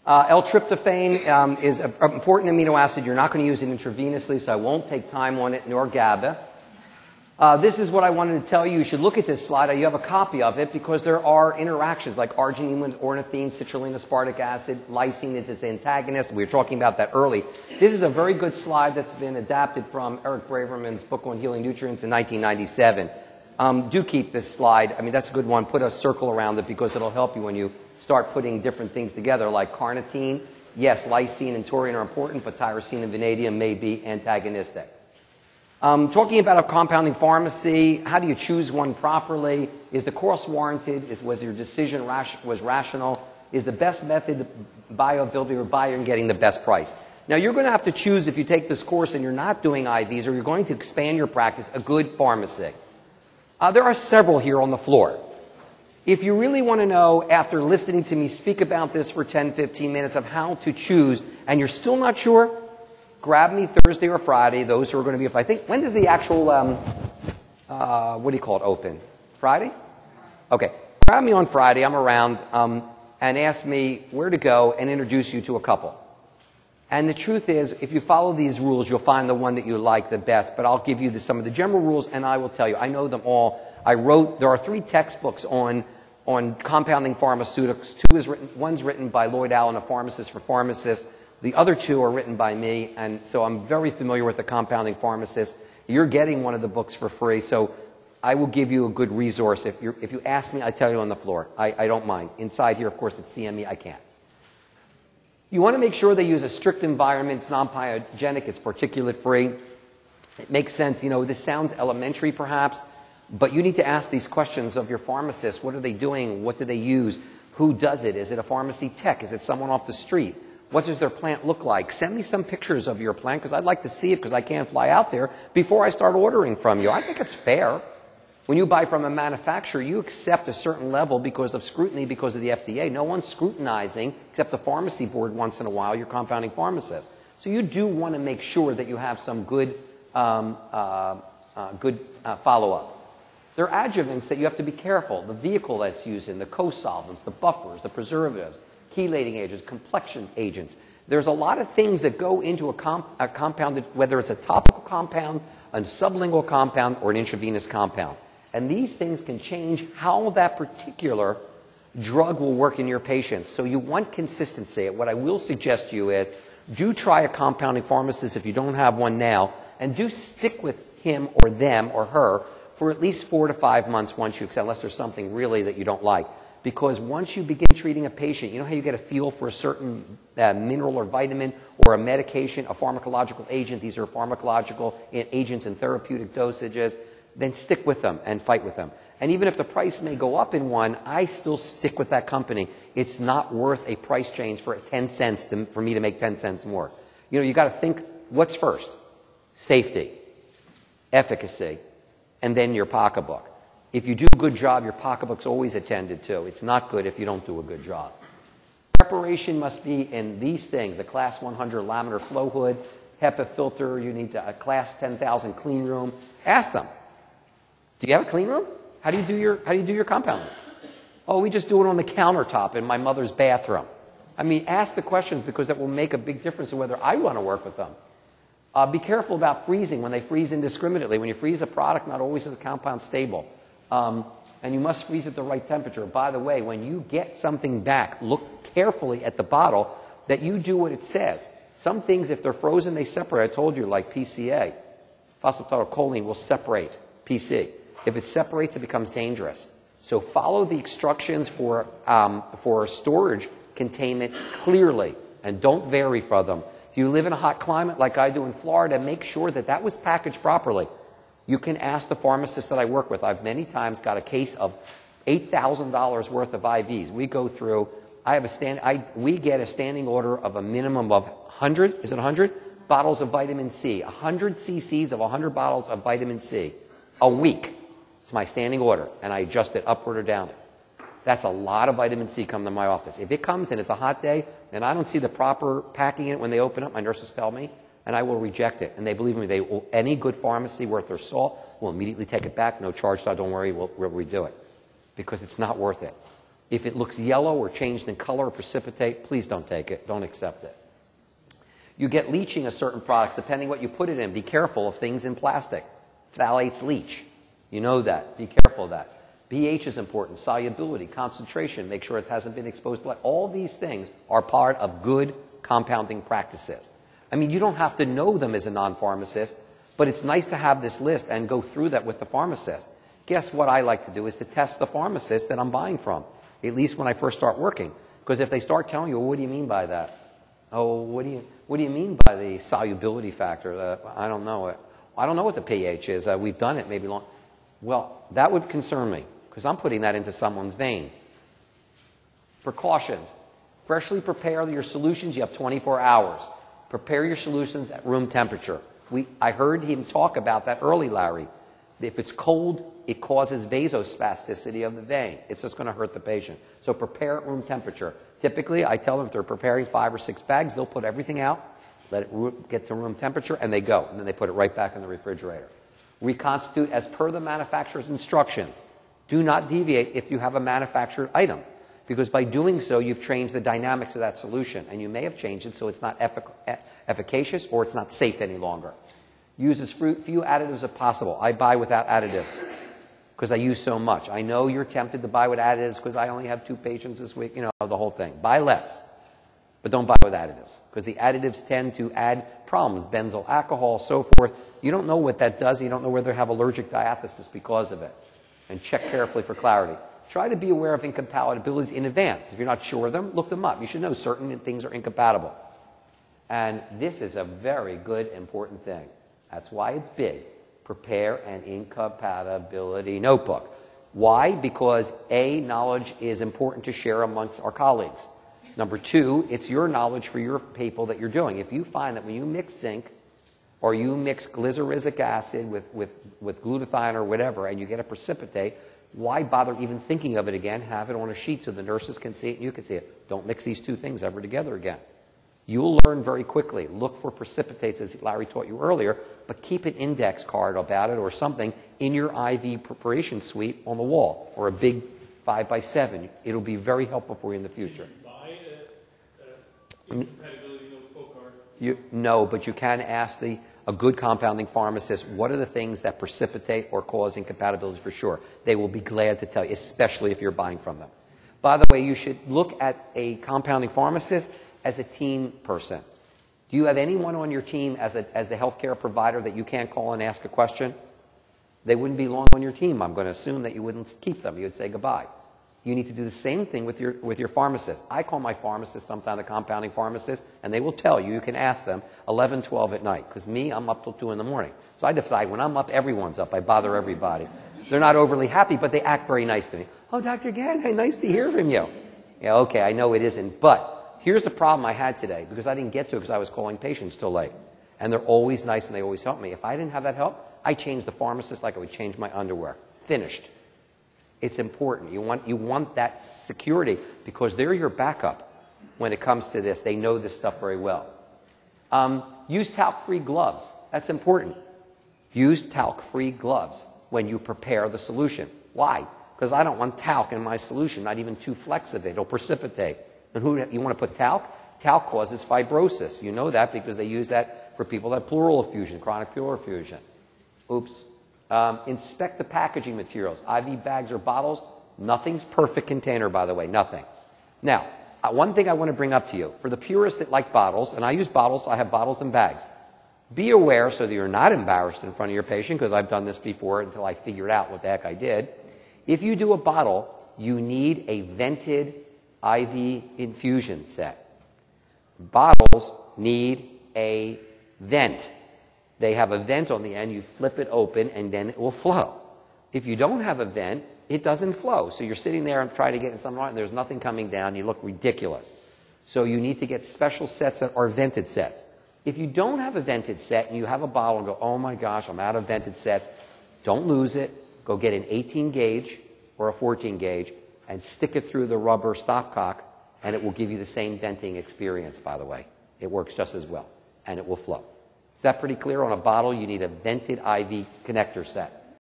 L-tryptophan is an important amino acid. You're not going to use it intravenously, so I won't take time on it, nor GABA. This is what I wanted to tell you. You should look at this slide. You have a copy of it because there are interactions like arginine with ornithine, citrulline, aspartic acid, lysine is its antagonist. We were talking about that early. This is a very good slide that's been adapted from Eric Braverman's book on healing nutrients in 1997. Do keep this slide. I mean, that's a good one. Put a circle around it because it'll help you when you start putting different things together like carnitine. Yes, lysine and taurine are important, but tyrosine and vanadium may be antagonistic. Talking about a compounding pharmacy, how do you choose one properly? Is the course warranted? Was your decision rational? Is the best method bioavailability or buyer and getting the best price? Now, you're going to have to choose, if you take this course and you're not doing IVs or you're going to expand your practice, a good pharmacy. There are several here on the floor. If you really want to know, after listening to me speak about this for 10, 15 minutes of how to choose, and you're still not sure, grab me Thursday or Friday, those who are going to be, if I think, when does the actual, what do you call it, open? Friday? Okay. Grab me on Friday, I'm around, and ask me where to go and introduce you to a couple. And the truth is, if you follow these rules, you'll find the one that you like the best, but I'll give you some of the general rules, and I will tell you, I know them all. There are 3 textbooks on compounding pharmaceuticals. One's written by Lloyd Allen, a pharmacist for pharmacists. The other 2 are written by me, and so I'm very familiar with the compounding pharmacist. You're getting one of the books for free, so I will give you a good resource. If you ask me, I tell you on the floor. I don't mind. Inside here, of course, at CME, I can't. You want to make sure they use a strict environment. It's non-pyogenic. It's particulate-free. It makes sense. You know, this sounds elementary, perhaps, but you need to ask these questions of your pharmacist. What are they doing? What do they use? Who does it? Is it a pharmacy tech? Is it someone off the street? What does their plant look like? Send me some pictures of your plant because I'd like to see it because I can't fly out there before I start ordering from you. I think it's fair. When you buy from a manufacturer, you accept a certain level because of scrutiny, because of the FDA. No one's scrutinizing, except the pharmacy board once in a while, your compounding pharmacist. So you do want to make sure that you have some good follow-up. There are adjuvants that you have to be careful. The vehicle that's used in, the co-solvents, the buffers, the preservatives, chelating agents, complexion agents. There's a lot of things that go into a compounded, whether it's a topical compound, a sublingual compound, or an intravenous compound. And these things can change how that particular drug will work in your patients. So you want consistency. What I will suggest to you is do try a compounding pharmacist if you don't have one now, and do stick with him or them or her for at least 4 to 5 months once you accept, unless there's something really that you don't like. Because once you begin treating a patient, you know how you get a feel for a certain mineral or vitamin or a medication, a pharmacological agent, these are pharmacological agents in therapeutic dosages, then stick with them and fight with them. And even if the price may go up in one, I still stick with that company. It's not worth a price change for 10 cents for me to make 10 cents more. You know, you got to think, what's first? Safety, efficacy, and then your pocketbook. If you do a good job, your pocketbook's always attended to. It's not good if you don't do a good job. Preparation must be in these things: a class 100 laminar flow hood, HEPA filter. You need a class 10,000 clean room. Ask them, do you have a clean room? How do you do your compounding? Oh, we just do it on the countertop in my mother's bathroom. I mean, ask the questions because that will make a big difference in whether I want to work with them. Be careful about freezing when they freeze indiscriminately. When you freeze a product, not always is the compound stable. And you must freeze at the right temperature. By the way, when you get something back, look carefully at the bottle that you do what it says. Some things, if they're frozen, they separate. I told you, like PCA. Phosphatidylcholine will separate PC. If it separates, it becomes dangerous. So follow the instructions for storage containment clearly, and don't vary from them. If you live in a hot climate like I do in Florida, make sure that that was packaged properly. You can ask the pharmacist that I work with. I've many times got a case of $8,000 worth of IVs. We go through, we get a standing order of a minimum of 100, is it 100? Bottles of vitamin C. 100 cc's of 100 bottles of vitamin C a week. It's my standing order, and I adjust it upward or down. That's a lot of vitamin C coming to my office. If it comes and it's a hot day, and I don't see the proper packing in it when they open up, my nurses tell me, and I will reject it. And they believe me, any good pharmacy worth their salt will immediately take it back. No charge, so don't worry, we'll redo it. Because it's not worth it. If it looks yellow or changed in color or precipitate, please don't take it. Don't accept it. You get leaching of certain products depending what you put it in. Be careful of things in plastic. Phthalates leach. You know that. Be careful of that. pH is important. Solubility, concentration, make sure it hasn't been exposed to blood. All these things are part of good compounding practices. I mean, you don't have to know them as a non-pharmacist, but it's nice to have this list and go through that with the pharmacist. Guess what I like to do is to test the pharmacist that I'm buying from, at least when I first start working. Because if they start telling you, well, what do you mean by that? Oh, what do you mean by the solubility factor? I don't know it. I don't know what the pH is. We've done it maybe long. Well, that would concern me because I'm putting that into someone's vein. Precautions. Freshly prepare your solutions. You have 24 hours. Prepare your solutions at room temperature. I heard him talk about that early, Larry. If it's cold, it causes vasospasticity of the vein. It's just going to hurt the patient. So prepare at room temperature. Typically, I tell them if they're preparing 5 or 6 bags, they'll put everything out, let it get to room temperature, and they go. And then they put it right back in the refrigerator. Reconstitute as per the manufacturer's instructions. Do not deviate if you have a manufactured item, because by doing so, you've changed the dynamics of that solution, and you may have changed it so it's not efficacious or it's not safe any longer. Use as few additives as possible. I buy without additives because I use so much. I know you're tempted to buy with additives because I only have 2 patients this week, you know, the whole thing. Buy less, but don't buy with additives because the additives tend to add problems, benzyl alcohol, so forth. You don't know what that does. You don't know whether they have allergic diathesis because of it. And check carefully for clarity. Try to be aware of incompatibilities in advance. If you're not sure of them, look them up. You should know certain things are incompatible. And this is a very good, important thing. That's why it's big. Prepare an incompatibility notebook. Why? Because A, knowledge is important to share amongst our colleagues. Number 2, it's your knowledge for your people that you're doing. If you find that when you mix zinc or you mix glyceric acid with glutathione or whatever and you get a precipitate, why bother even thinking of it again? Have it on a sheet so the nurses can see it and you can see it. Don't mix these 2 things ever together again. You'll learn very quickly. Look for precipitates, as Larry taught you earlier, but keep an index card about it or something in your IV preparation suite on the wall or a big 5x7. It'll be very helpful for you in the future. Buy incompatibility notebook or? No, but you can ask a good compounding pharmacist, what are the things that precipitate or cause incompatibilities for sure? They will be glad to tell you, especially if you're buying from them. By the way, you should look at a compounding pharmacist as a team person. Do you have anyone on your team as the healthcare provider that you can't call and ask a question? They wouldn't be long on your team. I'm going to assume that you wouldn't keep them. You would say goodbye. You need to do the same thing with your pharmacist. I call my pharmacist sometimes a compounding pharmacist, and they will tell you. You can ask them 11, 12 at night. Because me, I'm up till 2 in the morning. So I decide when I'm up, everyone's up. I bother everybody. They're not overly happy, but they act very nice to me. Oh, Dr. Ghen, hey, nice to hear from you. Yeah, okay, I know it isn't, but here's a problem I had today because I didn't get to it because I was calling patients till late. And they're always nice and they always help me. If I didn't have that help, I changed the pharmacist like I would change my underwear. Finished. It's important. You want that security because they're your backup when it comes to this. They know this stuff very well. Use talc-free gloves. That's important. Use talc-free gloves when you prepare the solution. Why? Because I don't want talc in my solution, not even 2 flecks of it. It'll precipitate. And you want to put talc? Talc causes fibrosis. You know that because they use that for people that have pleural effusion, chronic pleural effusion. Oops. Inspect the packaging materials. IV bags or bottles. Nothing's perfect container, by the way. Nothing. Now, one thing I want to bring up to you. For the purists that like bottles, and I use bottles, I have bottles and bags. Be aware so that you're not embarrassed in front of your patient, because I've done this before until I figured out what the heck I did. If you do a bottle, you need a vented IV infusion set. Bottles need a vent. They have a vent on the end. You flip it open, and then it will flow. If you don't have a vent, it doesn't flow. So you're sitting there and trying to get in something, and there's nothing coming down. You look ridiculous. So you need to get special sets that are vented sets. If you don't have a vented set and you have a bottle and go, oh my gosh, I'm out of vented sets, don't lose it. Go get an 18 gauge or a 14 gauge and stick it through the rubber stopcock, and it will give you the same venting experience, by the way. It works just as well, and it will flow. Is that pretty clear? On a bottle, you need a vented IV connector set.